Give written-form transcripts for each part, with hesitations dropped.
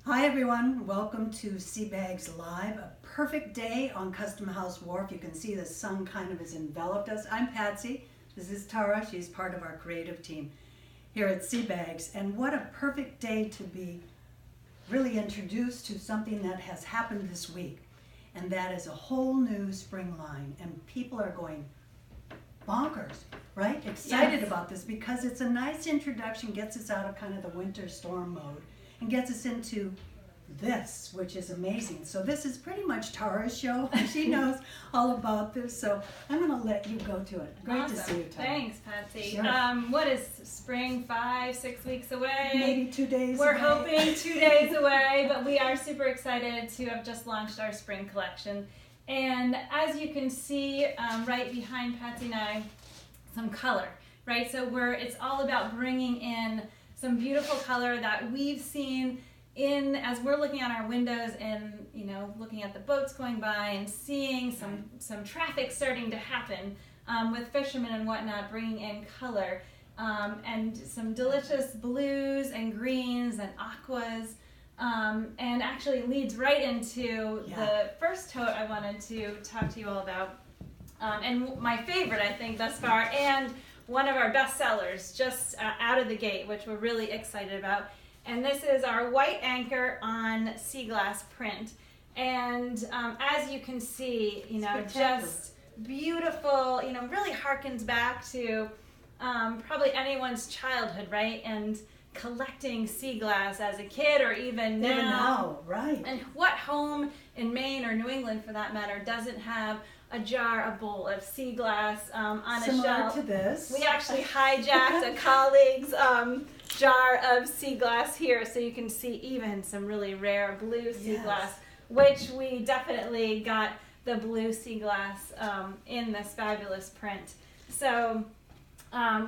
Hi everyone, welcome to Sea Bags Live. A perfect day on Custom House Wharf. You can see the sun kind of has enveloped us. I'm Patsy, this is Tara, she's part of our creative team here at Sea Bags. And what a perfect day to be really introduced to something that has happened this week. And that is a whole new spring line. And people are going bonkers, right? Excited about this because it's a nice introduction, gets us out of kind of the winter storm mode and gets us into this, which is amazing. So this is pretty much Tara's show. She knows all about this, so I'm going to let you go to it. Great Awesome. to see you, Tara. Thanks, Patsy. Sure. What is spring, 5-6 weeks away? Maybe 2 days We're away. hoping 2 days away, but we are super excited to have just launched our spring collection. And as you can see right behind Patsy and I, some color, right? So it's all about bringing in some beautiful color that we've seen as we're looking out our windows and looking at the boats going by and seeing some traffic starting to happen with fishermen and whatnot, bringing in color and some delicious blues and greens and aquas, and actually leads right into the first tote I wanted to talk to you all about, and my favorite I think thus far, and one of our best sellers just out of the gate, which we're really excited about. And this is our white anchor on sea glass print. And as you can see, just beautiful, really harkens back to probably anyone's childhood, right? And collecting sea glass as a kid or even now. Right. And what home in Maine or New England for that matter doesn't have a bowl of sea glass on a shelf? Similar to this. We actually hijacked a colleague's jar of sea glass here, so you can see even some really rare blue sea glass, which we definitely got the blue sea glass in this fabulous print. So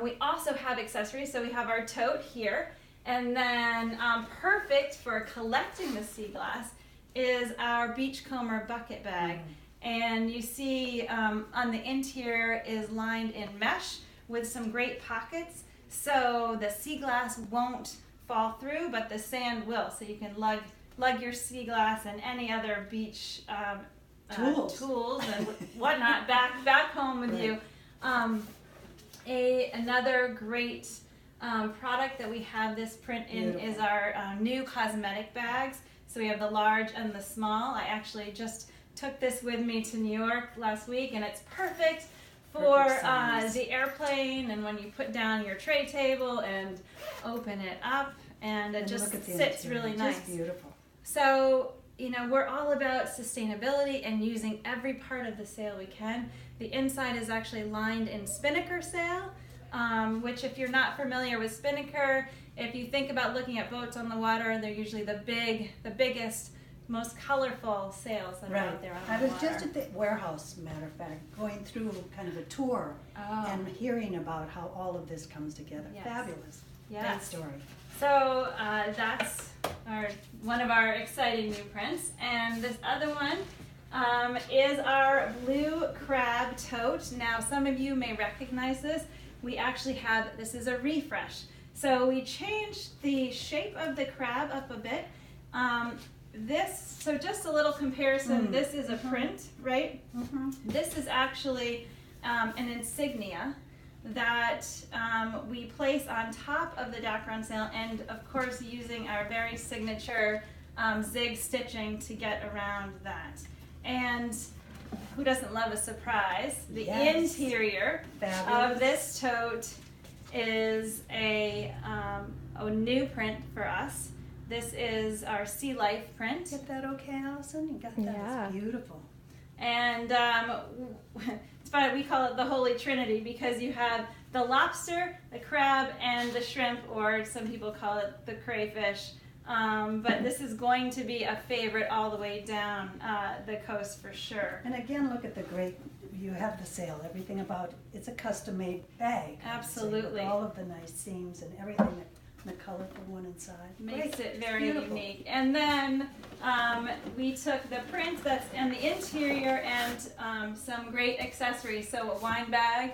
we also have accessories. So we have our tote here, and then perfect for collecting the sea glass is our beachcomber bucket bag. And you see on the interior is lined in mesh with some great pockets, so the sea glass won't fall through, but the sand will. So you can lug your sea glass and any other beach tools and whatnot back home with you. Another great product that we have this print in is our new cosmetic bags. So we have the large and the small. I actually just took this with me to New York last week, and it's perfect for the airplane and when you put down your tray table and open it up, and it just sits really nice. Just beautiful. So, we're all about sustainability and using every part of the sail we can. The inside is actually lined in spinnaker sail, which if you're not familiar with spinnaker, if you think about looking at boats on the water, they're usually the biggest, most colorful sails that are out there on the water. I was just at the warehouse, matter of fact, going through kind of a tour and hearing about how all of this comes together. Fabulous. Great story. So that's one of our exciting new prints. And this other one is our blue crab tote. Now some of you may recognize this. We actually this is a refresh. So we changed the shape of the crab up a bit. So just a little comparison, this is a print, right? This is actually an insignia that we place on top of the Dacron sail, and of course using our very signature zig stitching to get around that. And who doesn't love a surprise? The interior of this tote is a new print for us. This is our sea life print. Get that okay, Allison? You got that? Yeah. It's beautiful. And it's funny, we call it the Holy Trinity because you have the lobster, the crab, and the shrimp, or some people call it the crayfish. But this is going to be a favorite all the way down the coast for sure. And again, look at the great, you have the sail, everything about, it's a custom-made bag. Absolutely. All of the nice seams and everything, the colorful one inside. Makes it very unique. And then we took the print that's in the interior and some great accessories. So a wine bag,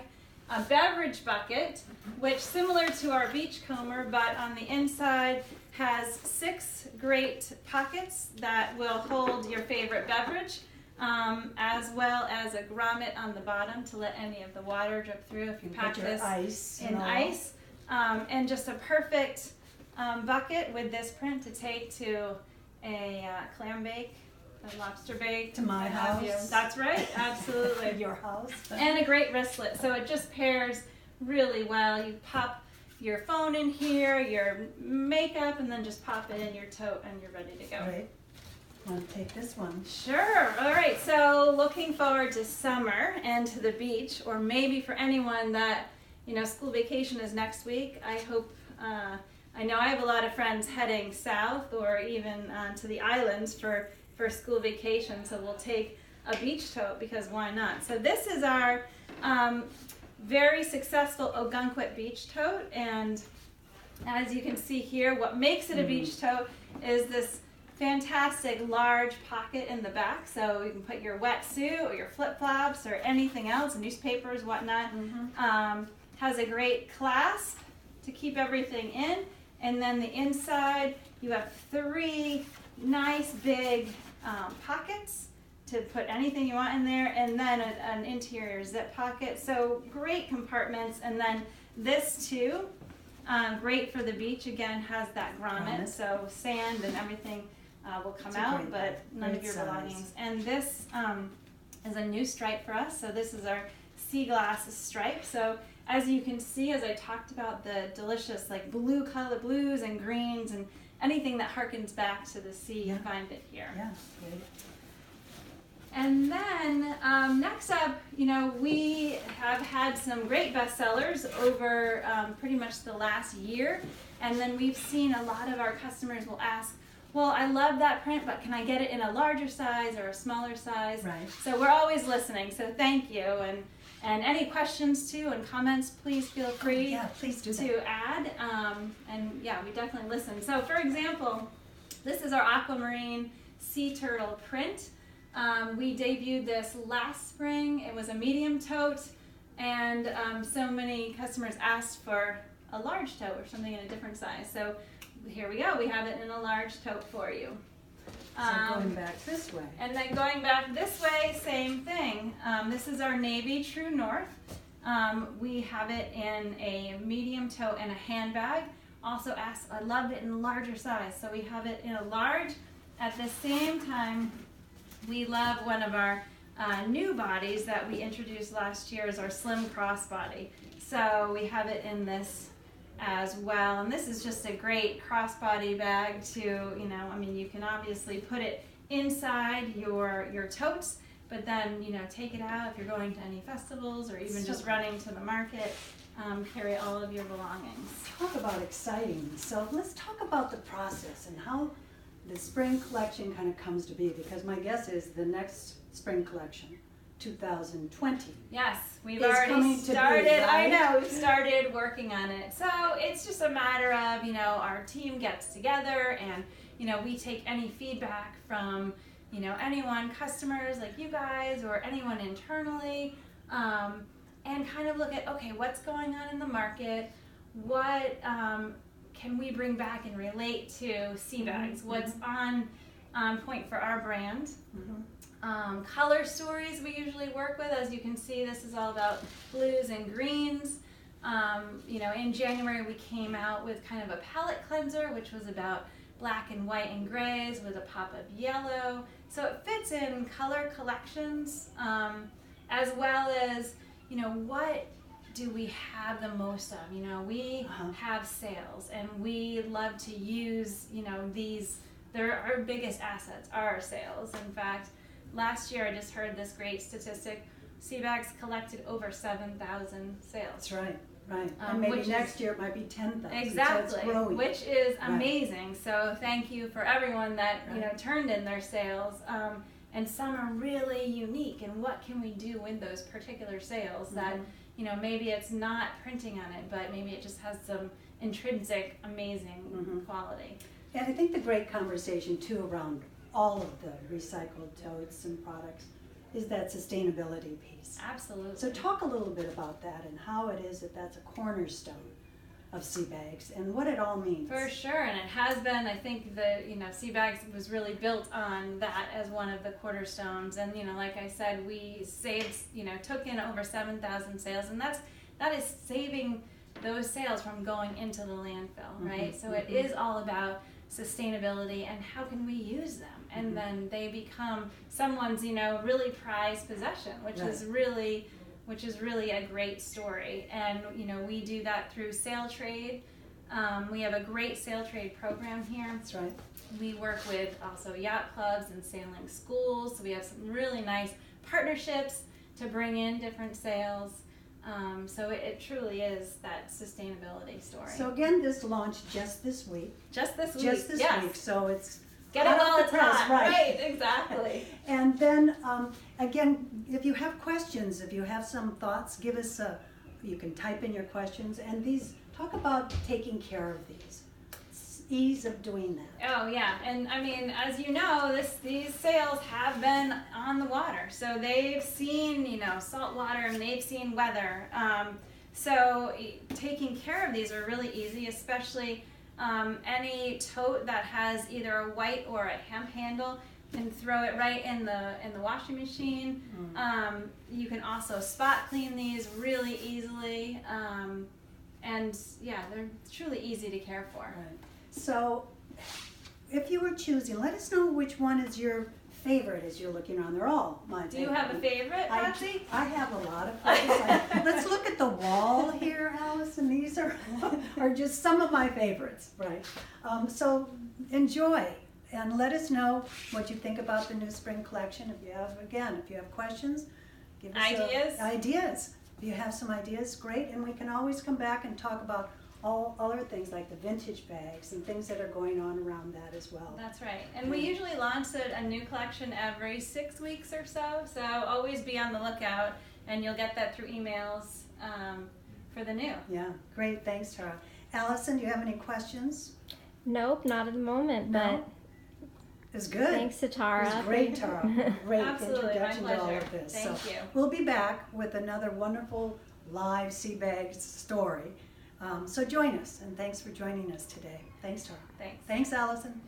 a beverage bucket, which similar to our beachcomber, but on the inside has 6 great pockets that will hold your favorite beverage, as well as a grommet on the bottom to let any of the water drip through if you pack Put your this ice in ice. And just a perfect bucket with this print to take to a clam bake, a lobster bake. To my house. That's right, absolutely. Your house. And a great wristlet, so it just pairs really well. You pop your phone in here, your makeup, and then just pop it in your tote and you're ready to go. Right. Want to take this one? Sure. All right. So looking forward to summer and to the beach, or maybe for anyone that, school vacation is next week. I hope, I know I have a lot of friends heading south or even to the islands for school vacation. So we'll take a beach tote because why not? So this is our very successful Ogunquit beach tote. And as you can see here, what makes it a beach tote is this fantastic large pocket in the back, so you can put your wetsuit or your flip-flops or anything else, newspapers, whatnot. Has a great clasp to keep everything in, and then the inside you have 3 nice big pockets to put anything you want in there, and then an interior zip pocket, so great compartments. And then this too, great for the beach, again has that grommet, so sand and everything will come out, but none of your belongings. And this is a new stripe for us. So this is our sea glass stripe. So as you can see, as I talked about the delicious blue color, blues and greens and anything that harkens back to the sea, you find it here. Yeah, great. And then next up, we have had some great bestsellers over pretty much the last year. And then we've seen a lot of our customers will ask, well, I love that print, but can I get it in a larger size or a smaller size? Right. So we're always listening, so thank you. And any questions too and comments, please feel free please do to add. And yeah, we definitely listen. So for example, this is our aquamarine sea turtle print. We debuted this last spring. It was a medium tote, and so many customers asked for a large tote or something in a different size. So here we go. We have it in a large tote for you. So going back this way. And then going back this way, same thing. This is our navy True North. We have it in a medium tote and a handbag. Also asked, I loved it in a larger size, so we have it in a large. At the same time, we love one of our new bodies that we introduced last year is our slim crossbody. So we have it in this as well, and this is just a great crossbody bag to, you can obviously put it inside your totes, but then, take it out if you're going to any festivals or even just running to the market, carry all of your belongings. Talk about exciting. So let's talk about the process and how the spring collection kind of comes to be, because my guess is the next spring collection, 2020. Yes, we've already started. Right? I know, we've started working on it. So it's just a matter of, our team gets together and, we take any feedback from, anyone, customers like you guys or anyone internally, and kind of look at, okay, what's going on in the market? What can we bring back and relate to sea bags? What's on point for our brand? Color stories we usually work with. As you can see, this is all about blues and greens. In January we came out with kind of a palette cleanser, which was about black and white and grays with a pop of yellow. So it fits in color collections, as well as, what do we have the most of? We have sales, and we love to use, they're our biggest assets are our sales. In fact, last year I just heard this great statistic, Seabags collected over 7,000 sales. That's right. And maybe next year it might be 10,000. Exactly, so which is amazing. So thank you for everyone that turned in their sales. And some are really unique. And what can we do with those particular sales that maybe it's not printing on it, but maybe it just has some intrinsic amazing quality. And I think the great conversation too around all of the recycled totes and products is that sustainability piece. Absolutely. So talk a little bit about that and how it is that that's a cornerstone of sea bags and what it all means. For sure, and it has been. I think the Sea Bags was really built on that as one of the cornerstones. And like I said, we saved, took in over 7,000 sales, and that is saving those sales from going into the landfill, right? So it is all about sustainability and how can we use them, and then they become someone's really prized possession, which is really a great story. And we do that through sale trade. We have a great sale trade program here. That's right. We work with also yacht clubs and sailing schools, so we have some really nice partnerships to bring in different sales. So it truly is that sustainability story. So again, this launched just this week. Just this week. Just this week. So it's get it while it's hot. Right, exactly. And then again, if you have questions, if you have some thoughts, give us you can type in your questions, and talk about taking care of these. Ease of doing that. Oh yeah, and I mean, as you know, these sales have been on the water, so they've seen salt water and they've seen weather. So taking care of these are really easy, especially any tote that has either a white or a hemp handle. And throw it right in the washing machine. You can also spot clean these really easily, and yeah, they're truly easy to care for. Right. So, if you were choosing, let us know which one is your favorite as you're looking around. They're all my favorite. Do you have a favorite, Patsy? I have a lot of favorites. Let's look at the wall here, Allison. These are just some of my favorites, right? So enjoy and let us know what you think about the new spring collection. If you have questions, give us ideas. If you have some ideas, great, and we can always come back and talk about all other things like the vintage bags and things that are going on around that as well. That's right. And we usually launch a new collection every 6 weeks or so. So always be on the lookout, and you'll get that through emails for the new. Yeah, great. Thanks, Tara. Allison, do you have any questions? Nope, not at the moment, but it's good. Thanks to Tara. It was great, Tara. Great Absolutely, introduction my to all pleasure. of this. Thank you. We'll be back with another wonderful live sea bags story. So join us, and thanks for joining us today. Thanks, Tara. Thanks. Thanks, Allison.